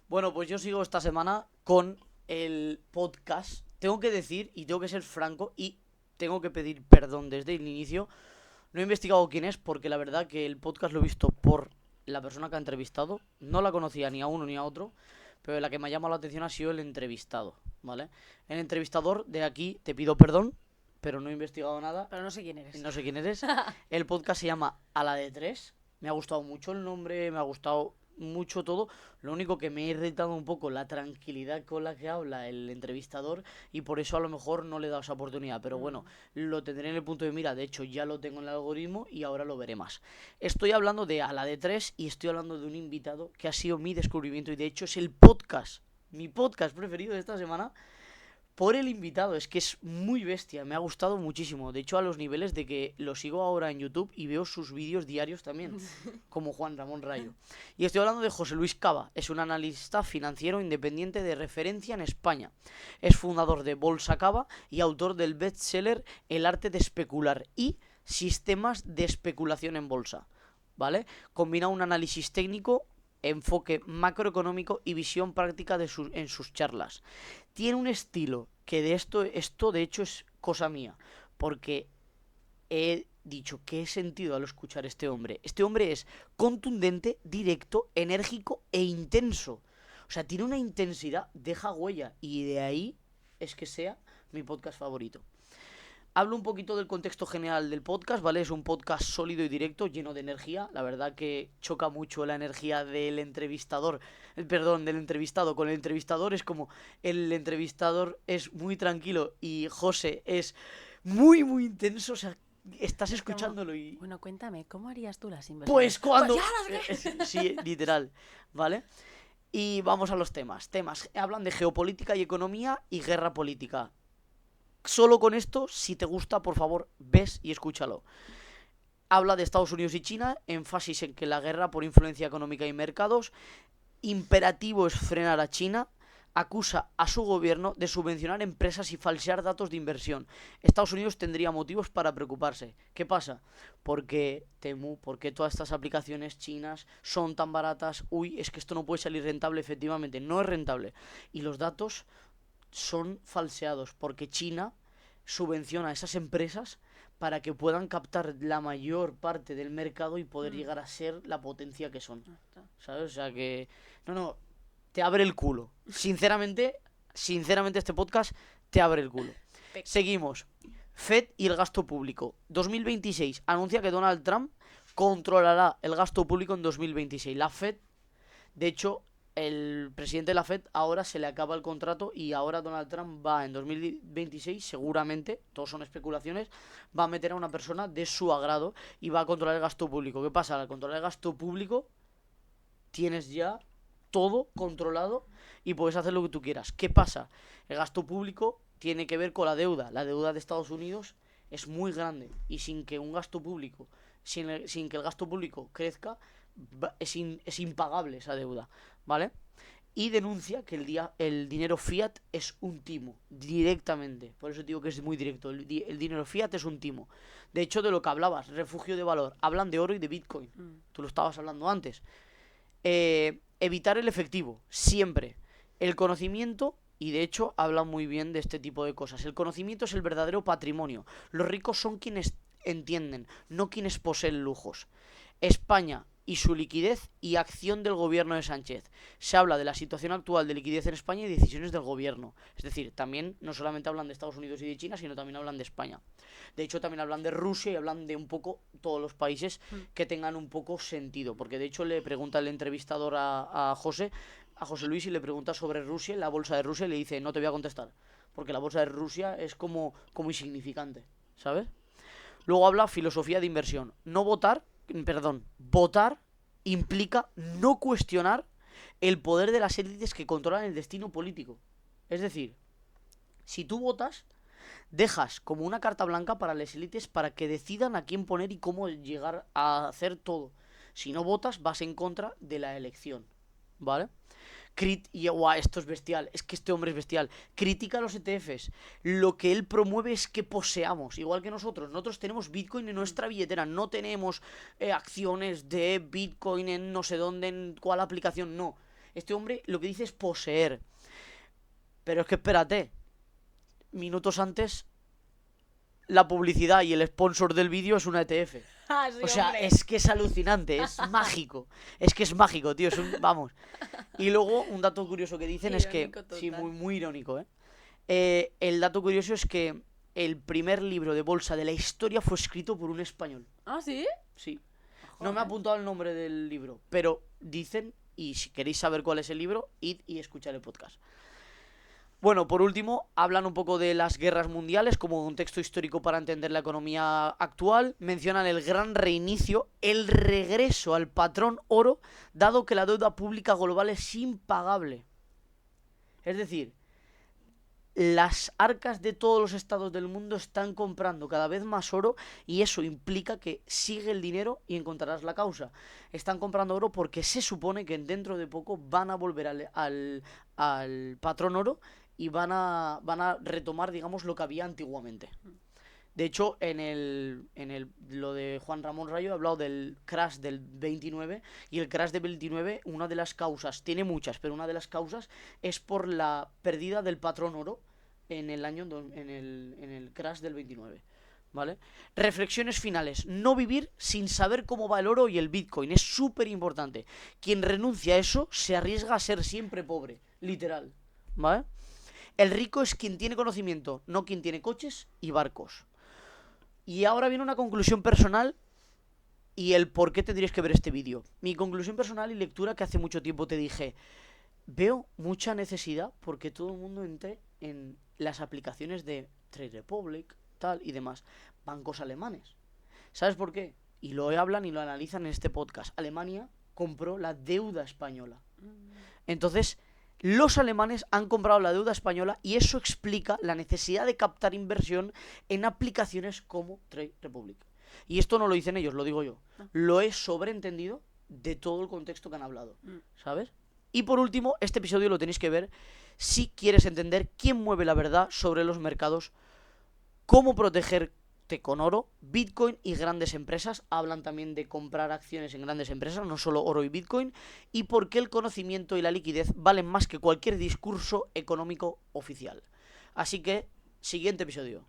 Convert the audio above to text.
Bueno, pues yo sigo esta semana con el podcast. Tengo que decir y tengo que ser franco y tengo que pedir perdón desde el inicio. No he investigado quién es porque la verdad que el podcast lo he visto por la persona que ha entrevistado. No la conocía ni a uno ni a otro, pero la que me ha llamado la atención ha sido el entrevistado, ¿vale? El entrevistador de aquí, te pido perdón, pero no he investigado nada. Pero no sé quién eres. No sé quién eres. El podcast se llama A la de Tres. Me ha gustado mucho el nombre, me ha gustado mucho todo. Lo único que me ha irritado un poco la tranquilidad con la que habla el entrevistador y por eso a lo mejor no le he dado esa oportunidad. Pero bueno, lo tendré en el punto de mira. De hecho, ya lo tengo en el algoritmo y ahora lo veré más. Estoy hablando de A la de Tres y estoy hablando de un invitado que ha sido mi descubrimiento y de hecho es el podcast, mi podcast preferido de esta semana por el invitado. Es que es muy bestia, me ha gustado muchísimo. De hecho, a los niveles de que lo sigo ahora en YouTube y veo sus vídeos diarios también, como Juan Ramón Rayo. Y estoy hablando de José Luis Cava, es un analista financiero independiente de referencia en España. Es fundador de Bolsa Cava y autor del bestseller El arte de especular y sistemas de especulación en bolsa. ¿Vale? Combina un análisis técnico, enfoque macroeconómico y visión práctica en sus charlas. Tiene un estilo que de esto de hecho es cosa mía, porque he dicho que he sentido al escuchar este hombre. Este hombre es contundente, directo, enérgico e intenso. O sea, tiene una intensidad, deja huella, y de ahí es que sea mi podcast favorito. Hablo un poquito del contexto general del podcast, ¿vale? Es un podcast sólido y directo, lleno de energía. La verdad que choca mucho la energía del entrevistador, perdón, del entrevistado con el entrevistador. Es como el entrevistador es muy tranquilo y José es muy, muy intenso. O sea, estás Es como, escuchándolo y... bueno, cuéntame, ¿cómo harías tú las inversiones? Pues cuando... Pues ya las que... Sí, literal, ¿vale? Y vamos a los temas. Temas, hablan de geopolítica y economía y guerra política. Solo con esto, si te gusta, por favor, ves y escúchalo. Habla de Estados Unidos y China, énfasis en que la guerra por influencia económica y mercados, imperativo es frenar a China, acusa a su gobierno de subvencionar empresas y falsear datos de inversión. Estados Unidos tendría motivos para preocuparse. ¿Qué pasa? Porque Temu, porque todas estas aplicaciones chinas son tan baratas. Uy, es que esto no puede salir rentable, efectivamente, no es rentable. Y los datos son falseados porque China subvenciona a esas empresas para que puedan captar la mayor parte del mercado y poder llegar a ser la potencia que son. ¿Sabes? O sea que... No, te abre el culo. Sinceramente este podcast te abre el culo. Seguimos. Fed y el gasto público. 2026 anuncia que Donald Trump controlará el gasto público en 2026. La Fed, de hecho, el presidente de la Fed ahora se le acaba el contrato y ahora Donald Trump va en 2026, seguramente, todos son especulaciones, va a meter a una persona de su agrado y va a controlar el gasto público. ¿Qué pasa? Al controlar el gasto público tienes ya todo controlado y puedes hacer lo que tú quieras. ¿Qué pasa? El gasto público tiene que ver con la deuda. La deuda de Estados Unidos es muy grande y sin que un gasto público, sin que el gasto público crezca, es impagable esa deuda, ¿vale? Y denuncia que el dinero fiat es un timo, directamente. Por eso digo que es muy directo. El dinero fiat es un timo. De hecho, de lo que hablabas, refugio de valor, hablan de oro y de Bitcoin. Tú lo estabas hablando antes. Evitar el efectivo, siempre. El conocimiento, y de hecho habla muy bien de este tipo de cosas. El conocimiento es el verdadero patrimonio. Los ricos son quienes entienden, no quienes poseen lujos. España y su liquidez y acción del gobierno de Sánchez. Se habla de la situación actual de liquidez en España y decisiones del gobierno. Es decir, también no solamente hablan de Estados Unidos y de China, sino también hablan de España. De hecho, también hablan de Rusia y hablan de un poco todos los países que tengan un poco sentido. Porque de hecho le pregunta el entrevistador a José Luis y le pregunta sobre Rusia, la bolsa de Rusia, y le dice, no te voy a contestar. Porque la bolsa de Rusia es como insignificante, ¿sabes? Luego habla filosofía de inversión. Votar implica no cuestionar el poder de las élites que controlan el destino político. Es decir, si tú votas, dejas como una carta blanca para las élites para que decidan a quién poner y cómo llegar a hacer todo. Si no votas, vas en contra de la elección, ¿vale? Esto es bestial, es que este hombre es bestial. Critica a los ETFs. Lo que él promueve es que poseamos, igual que nosotros. Nosotros tenemos Bitcoin en nuestra billetera, no tenemos acciones de Bitcoin en no sé dónde, en cuál aplicación, no. Este hombre lo que dice es poseer. Pero es que espérate. Minutos antes, la publicidad y el sponsor del vídeo es una ETF. Ah, sí, O sea, hombre. es que es alucinante, es mágico. Es que es mágico, tío. Vamos. Y luego, un dato curioso que dicen es que. Irónico Sí, total. muy irónico, ¿eh? El dato curioso es que el primer libro de bolsa de la historia fue escrito por un español. ¿Ah, sí? Sí. No me he Joder. apuntado el nombre del libro, pero dicen, y si queréis saber cuál es el libro, id y escuchad el podcast. Bueno, por último, hablan un poco de las guerras mundiales como contexto histórico para entender la economía actual. Mencionan el gran reinicio, el regreso al patrón oro, dado que la deuda pública global es impagable. Es decir, las arcas de todos los estados del mundo están comprando cada vez más oro y eso implica que sigue el dinero y encontrarás la causa. Están comprando oro porque se supone que dentro de poco van a volver al patrón oro y van a retomar, digamos, lo que había antiguamente. De hecho, lo de Juan Ramón Rayo he hablado del crash del 29 y el crash del 29, una de las causas, tiene muchas, pero una de las causas es por la pérdida del patrón oro en el crash del 29. ¿Vale? Reflexiones finales. No vivir sin saber cómo va el oro y el Bitcoin. Es súper importante. Quien renuncia a eso se arriesga a ser siempre pobre. Literal. ¿Vale? El rico es quien tiene conocimiento, no quien tiene coches y barcos. Y ahora viene una conclusión personal y el por qué tendrías que ver este vídeo. Mi conclusión personal y lectura que hace mucho tiempo te dije. Veo mucha necesidad porque todo el mundo entre en las aplicaciones de Trade Republic, tal y demás. Bancos alemanes. ¿Sabes por qué? Y lo hablan y lo analizan en este podcast. Alemania compró la deuda española. Entonces, los alemanes han comprado la deuda española y eso explica la necesidad de captar inversión en aplicaciones como Trade Republic. Y esto no lo dicen ellos, lo digo yo. Lo he sobreentendido de todo el contexto que han hablado, ¿sabes? Y por último, este episodio lo tenéis que ver si quieres entender quién mueve la verdad sobre los mercados, cómo protegerte con oro, Bitcoin y grandes empresas. Hablan también de comprar acciones en grandes empresas, no solo oro y Bitcoin, y por qué el conocimiento y la liquidez valen más que cualquier discurso económico oficial. Así que, siguiente episodio.